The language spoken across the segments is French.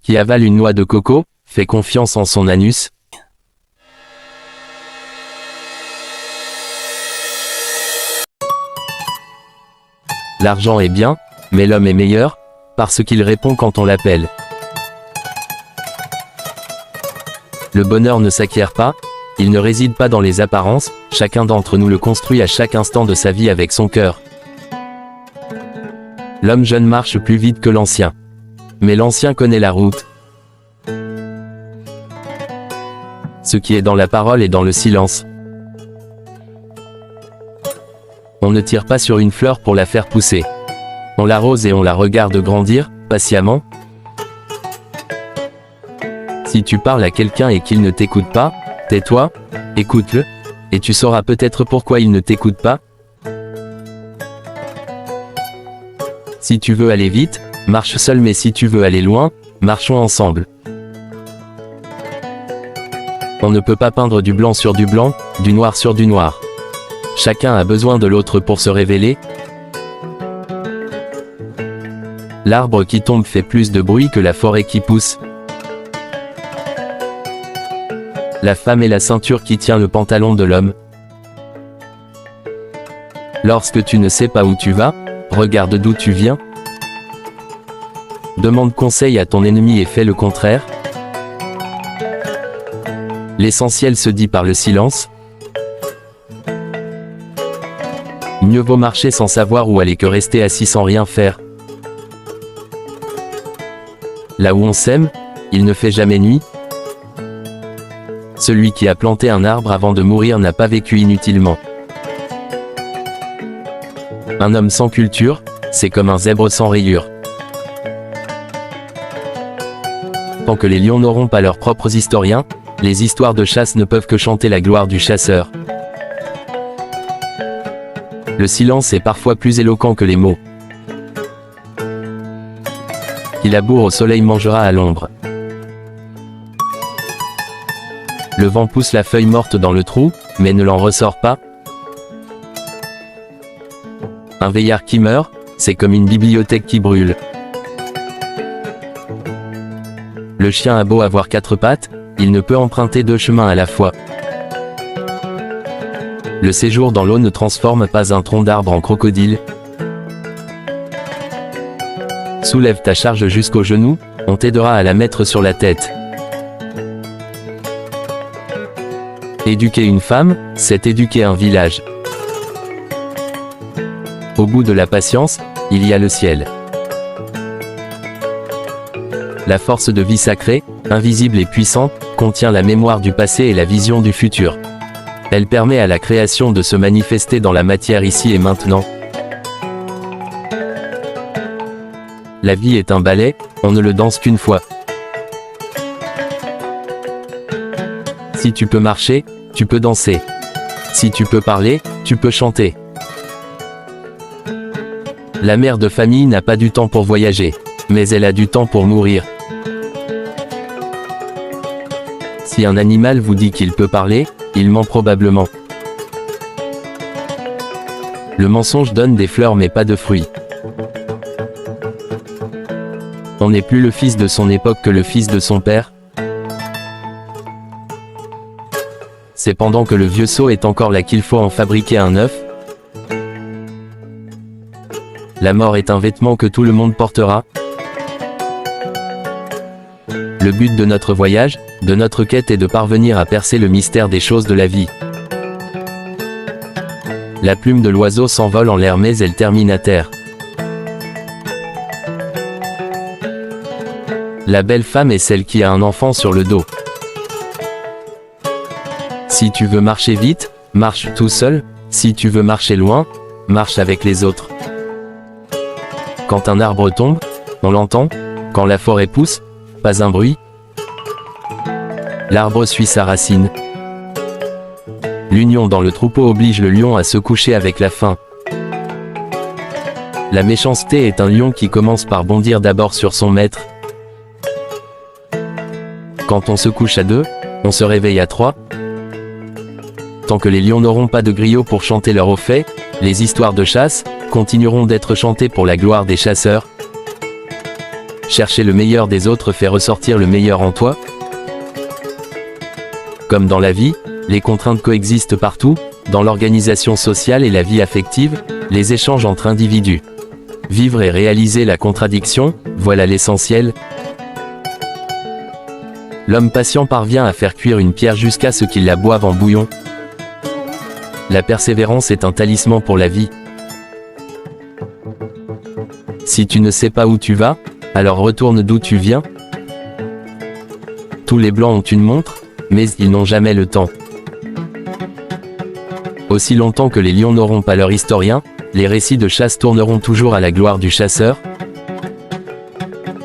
Qui avale une noix de coco, fait confiance en son anus. L'argent est bien, mais l'homme est meilleur, parce qu'il répond quand on l'appelle. Le bonheur ne s'acquiert pas, il ne réside pas dans les apparences, chacun d'entre nous le construit à chaque instant de sa vie avec son cœur. L'homme jeune marche plus vite que l'ancien. Mais l'ancien connaît la route. Ce qui est dans la parole est dans le silence. On ne tire pas sur une fleur pour la faire pousser. On l'arrose et on la regarde grandir, patiemment. Si tu parles à quelqu'un et qu'il ne t'écoute pas, tais-toi, écoute-le, et tu sauras peut-être pourquoi il ne t'écoute pas. Si tu veux aller vite, marche seul, mais si tu veux aller loin, marchons ensemble. On ne peut pas peindre du blanc sur du blanc, du noir sur du noir. Chacun a besoin de l'autre pour se révéler. L'arbre qui tombe fait plus de bruit que la forêt qui pousse. La femme est la ceinture qui tient le pantalon de l'homme. Lorsque tu ne sais pas où tu vas, regarde d'où tu viens. Demande conseil à ton ennemi et fais le contraire. L'essentiel se dit par le silence. Mieux vaut marcher sans savoir où aller que rester assis sans rien faire. Là où on sème, il ne fait jamais nuit. Celui qui a planté un arbre avant de mourir n'a pas vécu inutilement. Un homme sans culture, c'est comme un zèbre sans rayures. Tant que les lions n'auront pas leurs propres historiens, les histoires de chasse ne peuvent que chanter la gloire du chasseur. Le silence est parfois plus éloquent que les mots. Qui laboure au soleil mangera à l'ombre. Le vent pousse la feuille morte dans le trou, mais ne l'en ressort pas. Un vieillard qui meurt, c'est comme une bibliothèque qui brûle. Le chien a beau avoir 4 pattes, il ne peut emprunter 2 chemins à la fois. Le séjour dans l'eau ne transforme pas un tronc d'arbre en crocodile. Soulève ta charge jusqu'aux genoux, on t'aidera à la mettre sur la tête. Éduquer une femme, c'est éduquer un village. Au bout de la patience, il y a le ciel. La force de vie sacrée, invisible et puissante, contient la mémoire du passé et la vision du futur. Elle permet à la création de se manifester dans la matière ici et maintenant. La vie est un ballet, on ne le danse qu'une fois. Si tu peux marcher, tu peux danser. Si tu peux parler, tu peux chanter. La mère de famille n'a pas du temps pour voyager, mais elle a du temps pour mourir. Si un animal vous dit qu'il peut parler, il ment probablement. Le mensonge donne des fleurs mais pas de fruits. On n'est plus le fils de son époque que le fils de son père. C'est pendant que le vieux seau est encore là qu'il faut en fabriquer un neuf. La mort est un vêtement que tout le monde portera. Le but de notre voyage, de notre quête est de parvenir à percer le mystère des choses de la vie. La plume de l'oiseau s'envole en l'air mais elle termine à terre. La belle femme est celle qui a un enfant sur le dos. Si tu veux marcher vite, marche tout seul. Si tu veux marcher loin, marche avec les autres. Quand un arbre tombe, on l'entend. Quand la forêt pousse, pas un bruit. L'arbre suit sa racine. L'union dans le troupeau oblige le lion à se coucher avec la faim. La méchanceté est un lion qui commence par bondir d'abord sur son maître. Quand on se couche à 2, on se réveille à 3. Tant que les lions n'auront pas de griot pour chanter leur au fait, les histoires de chasse continueront d'être chantées pour la gloire des chasseurs. Chercher le meilleur des autres fait ressortir le meilleur en toi. Comme dans la vie, les contraintes coexistent partout, dans l'organisation sociale et la vie affective, les échanges entre individus. Vivre et réaliser la contradiction, voilà l'essentiel. L'homme patient parvient à faire cuire une pierre jusqu'à ce qu'il la boive en bouillon. La persévérance est un talisman pour la vie. Si tu ne sais pas où tu vas, alors retourne d'où tu viens. Tous les blancs ont une montre, mais ils n'ont jamais le temps. Aussi longtemps que les lions n'auront pas leur historien, les récits de chasse tourneront toujours à la gloire du chasseur.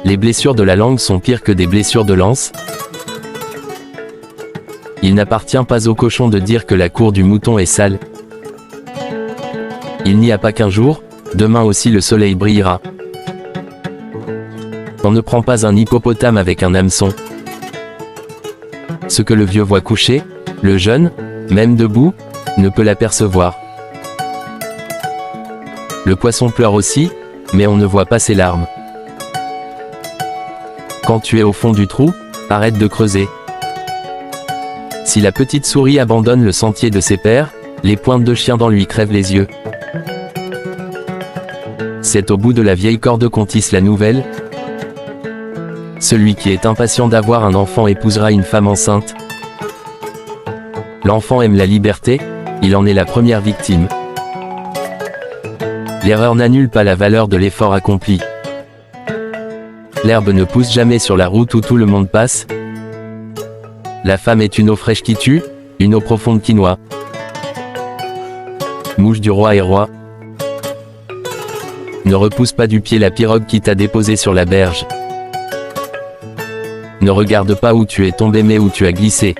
Les blessures de la langue sont pires que des blessures de lance. Il n'appartient pas au cochon de dire que la cour du mouton est sale. Il n'y a pas qu'un jour, demain aussi le soleil brillera. On ne prend pas un hippopotame avec un hameçon. Ce que le vieux voit couché, le jeune, même debout, ne peut l'apercevoir. Le poisson pleure aussi, mais on ne voit pas ses larmes. Quand tu es au fond du trou, arrête de creuser. Si la petite souris abandonne le sentier de ses pères, les pointes de chien dans lui crèvent les yeux. C'est au bout de la vieille corde qu'on tisse la nouvelle. Celui qui est impatient d'avoir un enfant épousera une femme enceinte. L'enfant aime la liberté, il en est la première victime. L'erreur n'annule pas la valeur de l'effort accompli. L'herbe ne pousse jamais sur la route où tout le monde passe. La femme est une eau fraîche qui tue, une eau profonde qui noie. Mouche du roi et roi. Ne repousse pas du pied la pirogue qui t'a déposé sur la berge. Ne regarde pas où tu es tombé mais où tu as glissé.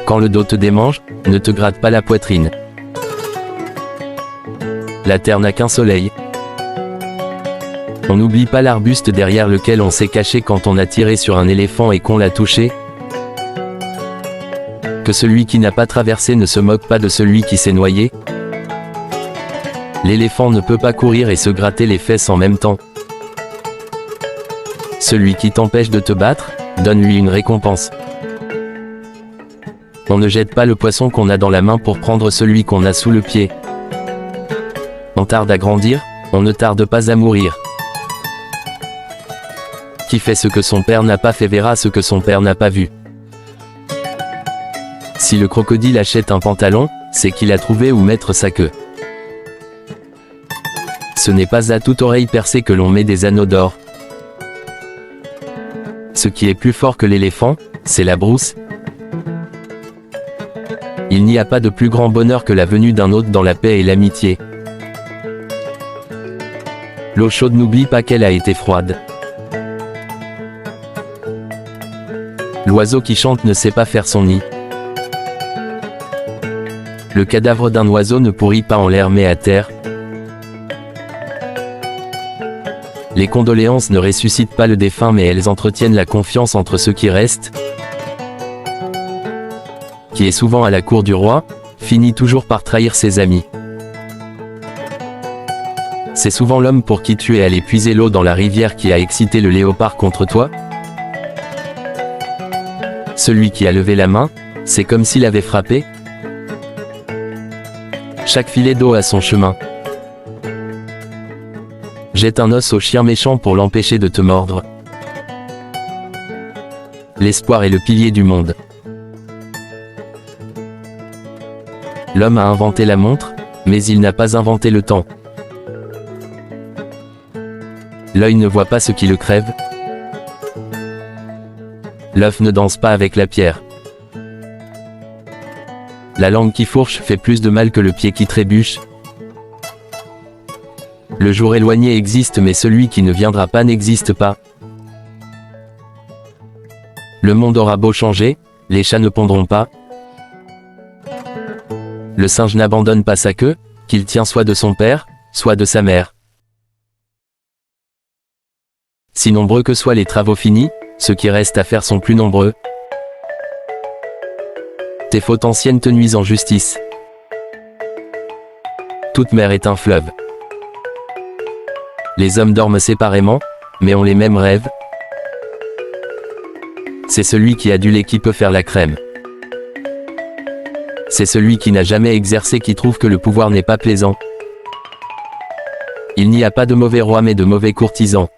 Quand le dos te démange, ne te gratte pas la poitrine. La terre n'a qu'un soleil. On n'oublie pas l'arbuste derrière lequel on s'est caché quand on a tiré sur un éléphant et qu'on l'a touché. Que celui qui n'a pas traversé ne se moque pas de celui qui s'est noyé. L'éléphant ne peut pas courir et se gratter les fesses en même temps. Celui qui t'empêche de te battre, donne-lui une récompense. On ne jette pas le poisson qu'on a dans la main pour prendre celui qu'on a sous le pied. On tarde à grandir, on ne tarde pas à mourir. Qui fait ce que son père n'a pas fait verra ce que son père n'a pas vu. Si le crocodile achète un pantalon, c'est qu'il a trouvé où mettre sa queue. Ce n'est pas à toute oreille percée que l'on met des anneaux d'or. Ce qui est plus fort que l'éléphant, c'est la brousse. Il n'y a pas de plus grand bonheur que la venue d'un hôte dans la paix et l'amitié. L'eau chaude n'oublie pas qu'elle a été froide. L'oiseau qui chante ne sait pas faire son nid. Le cadavre d'un oiseau ne pourrit pas en l'air mais à terre. Les condoléances ne ressuscitent pas le défunt mais elles entretiennent la confiance entre ceux qui restent. Qui est souvent à la cour du roi, finit toujours par trahir ses amis. C'est souvent l'homme pour qui tu es allé puiser l'eau dans la rivière qui a excité le léopard contre toi. Celui qui a levé la main, c'est comme s'il avait frappé. Chaque filet d'eau a son chemin. Jette un os au chien méchant pour l'empêcher de te mordre. L'espoir est le pilier du monde. L'homme a inventé la montre, mais il n'a pas inventé le temps. L'œil ne voit pas ce qui le crève. L'œuf ne danse pas avec la pierre. La langue qui fourche fait plus de mal que le pied qui trébuche. Le jour éloigné existe mais celui qui ne viendra pas n'existe pas. Le monde aura beau changer, les chats ne pondront pas. Le singe n'abandonne pas sa queue, qu'il tient soit de son père, soit de sa mère. Si nombreux que soient les travaux finis, ceux qui restent à faire sont plus nombreux. Tes fautes anciennes te nuisent en justice. Toute mer est un fleuve. Les hommes dorment séparément, mais ont les mêmes rêves. C'est celui qui a du lait qui peut faire la crème. C'est celui qui n'a jamais exercé qui trouve que le pouvoir n'est pas plaisant. Il n'y a pas de mauvais roi mais de mauvais courtisans.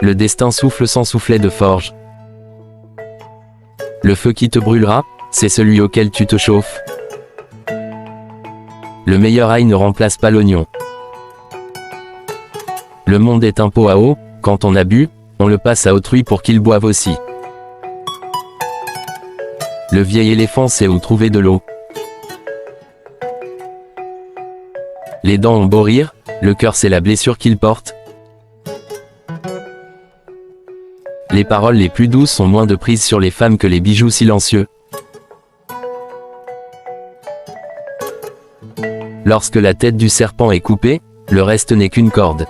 Le destin souffle sans soufflet de forge. Le feu qui te brûlera, c'est celui auquel tu te chauffes. Le meilleur ail ne remplace pas l'oignon. Le monde est un pot à eau, quand on a bu, on le passe à autrui pour qu'il boive aussi. Le vieil éléphant sait où trouver de l'eau. Les dents ont beau rire, le cœur c'est la blessure qu'il porte. Les paroles les plus douces ont moins de prise sur les femmes que les bijoux silencieux. Lorsque la tête du serpent est coupée, le reste n'est qu'une corde.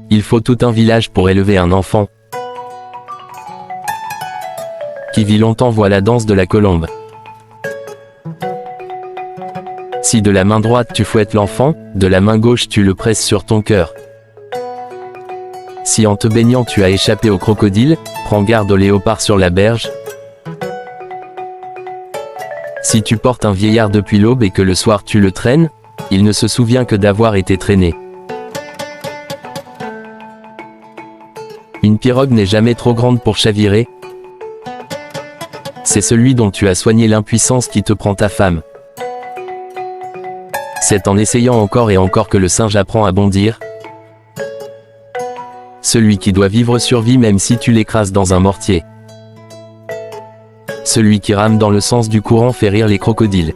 Il faut tout un village pour élever un enfant. Qui vit longtemps voit la danse de la colombe. Si de la main droite tu fouettes l'enfant, de la main gauche tu le presses sur ton cœur. Si en te baignant tu as échappé au crocodile, prends garde au léopard sur la berge. Si tu portes un vieillard depuis l'aube et que le soir tu le traînes, il ne se souvient que d'avoir été traîné. Une pirogue n'est jamais trop grande pour chavirer. C'est celui dont tu as soigné l'impuissance qui te prend ta femme. C'est en essayant encore et encore que le singe apprend à bondir. Celui qui doit vivre survit même si tu l'écrases dans un mortier. Celui qui rame dans le sens du courant fait rire les crocodiles.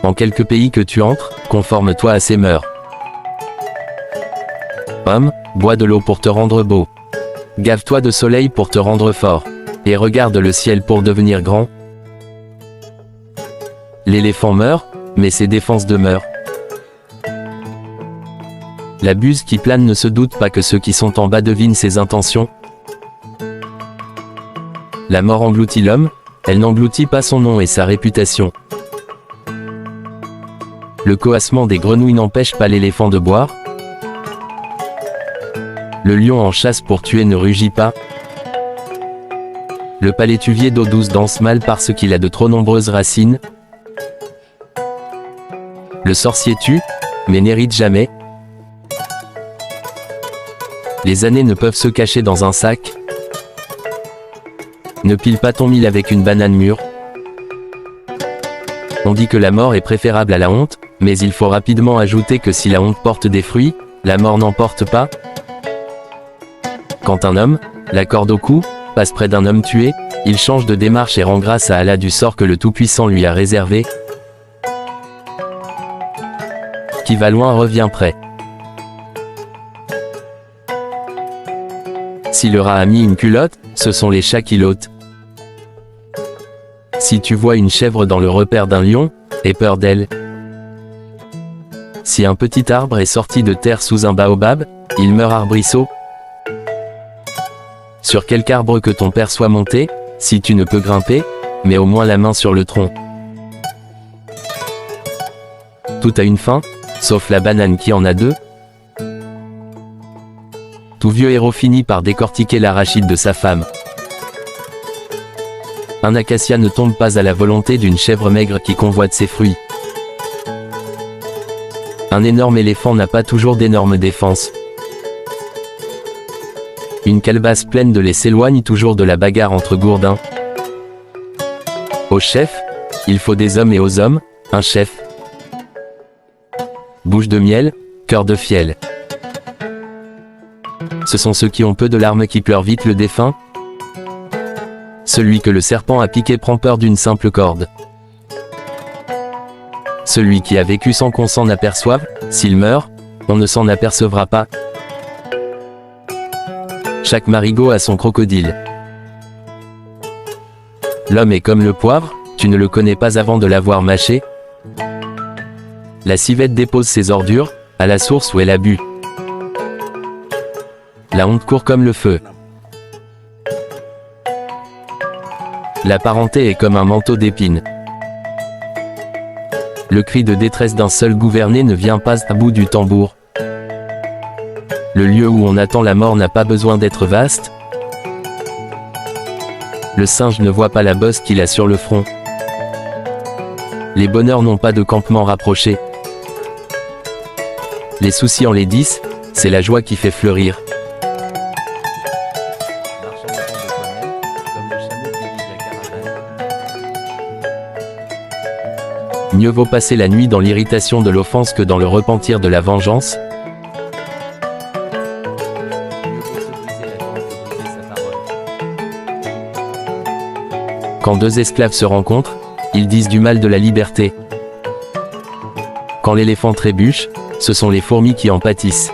En quelque pays que tu entres, conforme-toi à ses mœurs. Homme, bois de l'eau pour te rendre beau. Gave-toi de soleil pour te rendre fort. Et regarde le ciel pour devenir grand. L'éléphant meurt, mais ses défenses demeurent. La buse qui plane ne se doute pas que ceux qui sont en bas devinent ses intentions. La mort engloutit l'homme, elle n'engloutit pas son nom et sa réputation. Le coassement des grenouilles n'empêche pas l'éléphant de boire. Le lion en chasse pour tuer ne rugit pas. Le palétuvier d'eau douce danse mal parce qu'il a de trop nombreuses racines. Le sorcier tue, mais n'hérite jamais. Les années ne peuvent se cacher dans un sac. Ne pile pas ton mil avec une banane mûre. On dit que la mort est préférable à la honte, mais il faut rapidement ajouter que si la honte porte des fruits, la mort n'en porte pas. Quand un homme, la corde au cou, passe près d'un homme tué, il change de démarche et rend grâce à Allah du sort que le Tout-Puissant lui a réservé. Qui va loin revient près. Si le rat a mis une culotte, ce sont les chats qui l'ôtent. Si tu vois une chèvre dans le repère d'un lion, aie peur d'elle. Si un petit arbre est sorti de terre sous un baobab, il meurt arbrisseau. Sur quelque arbre que ton père soit monté, si tu ne peux grimper, mets au moins la main sur le tronc. Tout a une fin, sauf la banane qui en a deux. Tout vieux héros finit par décortiquer l'arachide de sa femme. Un acacia ne tombe pas à la volonté d'une chèvre maigre qui convoite ses fruits. Un énorme éléphant n'a pas toujours d'énormes défenses. Une calebasse pleine de lait s'éloigne toujours de la bagarre entre gourdins. Au chef, il faut des hommes et aux hommes, un chef. Bouche de miel, cœur de fiel. Ce sont ceux qui ont peu de larmes qui pleurent vite le défunt. Celui que le serpent a piqué prend peur d'une simple corde. Celui qui a vécu sans qu'on s'en aperçoive, s'il meurt, on ne s'en apercevra pas. Chaque marigot a son crocodile. L'homme est comme le poivre, tu ne le connais pas avant de l'avoir mâché. La civette dépose ses ordures, à la source où elle a bu. La honte court comme le feu. La parenté est comme un manteau d'épines. Le cri de détresse d'un seul gouverné ne vient pas à bout du tambour. Le lieu où on attend la mort n'a pas besoin d'être vaste. Le singe ne voit pas la bosse qu'il a sur le front. Les bonheurs n'ont pas de campement rapproché. Les soucis enlaidissent, c'est la joie qui fait fleurir. Mieux vaut passer la nuit dans l'irritation de l'offense que dans le repentir de la vengeance. Quand deux esclaves se rencontrent, ils disent du mal de la liberté. Quand l'éléphant trébuche, ce sont les fourmis qui en pâtissent.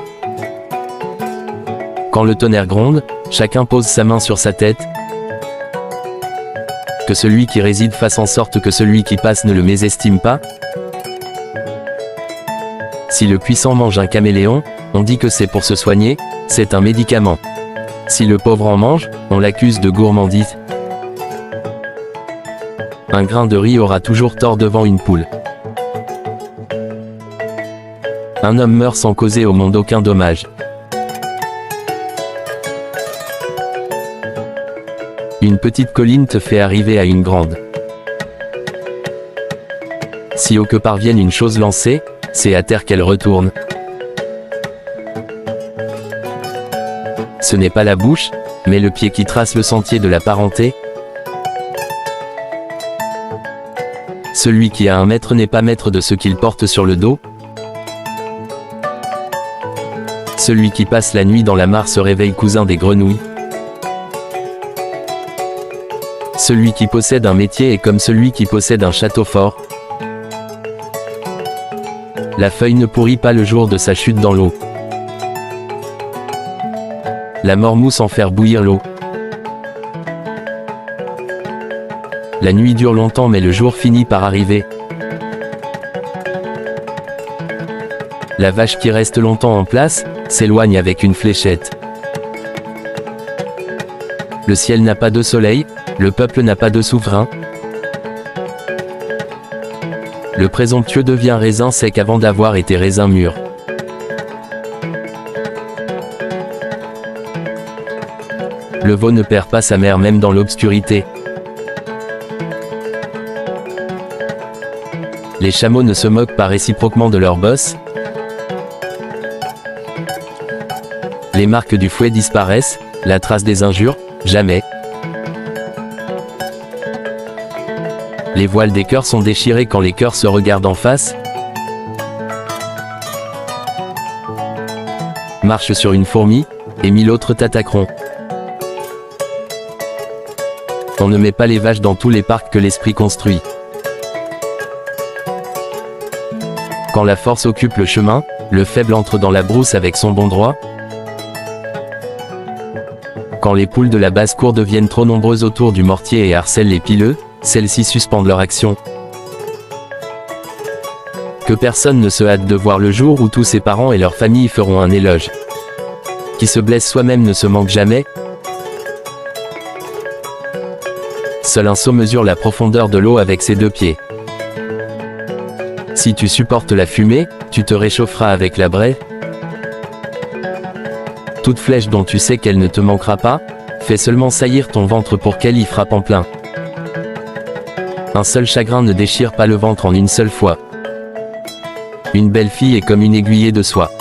Quand le tonnerre gronde, chacun pose sa main sur sa tête. Que celui qui réside fasse en sorte que celui qui passe ne le mésestime pas. Si le puissant mange un caméléon, on dit que c'est pour se soigner, c'est un médicament. Si le pauvre en mange, on l'accuse de gourmandise. Un grain de riz aura toujours tort devant une poule. Un homme meurt sans causer au monde aucun dommage. Une petite colline te fait arriver à une grande. Si haut que parvienne une chose lancée, c'est à terre qu'elle retourne. Ce n'est pas la bouche, mais le pied qui trace le sentier de la parenté. Celui qui a un maître n'est pas maître de ce qu'il porte sur le dos. Celui qui passe la nuit dans la mare se réveille cousin des grenouilles. Celui qui possède un métier est comme celui qui possède un château fort. La feuille ne pourrit pas le jour de sa chute dans l'eau. La mort mousse en faire bouillir l'eau. La nuit dure longtemps mais le jour finit par arriver. La vache qui reste longtemps en place, s'éloigne avec une fléchette. Le ciel n'a pas de soleil, le peuple n'a pas de souverain. Le présomptueux devient raisin sec avant d'avoir été raisin mûr. Le veau ne perd pas sa mère même dans l'obscurité. Les chameaux ne se moquent pas réciproquement de leur bosse. Les marques du fouet disparaissent, la trace des injures, jamais. Les voiles des cœurs sont déchirés quand les cœurs se regardent en face. Marche sur une fourmi, et 1000 autres t'attaqueront. On ne met pas les vaches dans tous les parcs que l'esprit construit. Quand la force occupe le chemin, le faible entre dans la brousse avec son bon droit. Quand les poules de la basse-cour deviennent trop nombreuses autour du mortier et harcèlent les pileux, celles-ci suspendent leur action. Que personne ne se hâte de voir le jour où tous ses parents et leurs familles feront un éloge. Qui se blesse soi-même ne se manque jamais. Seul un sot mesure la profondeur de l'eau avec ses deux pieds. Si tu supportes la fumée, tu te réchaufferas avec la braie. Toute flèche dont tu sais qu'elle ne te manquera pas, fais seulement saillir ton ventre pour qu'elle y frappe en plein. Un seul chagrin ne déchire pas le ventre en une seule fois. Une belle fille est comme une aiguillée de soie.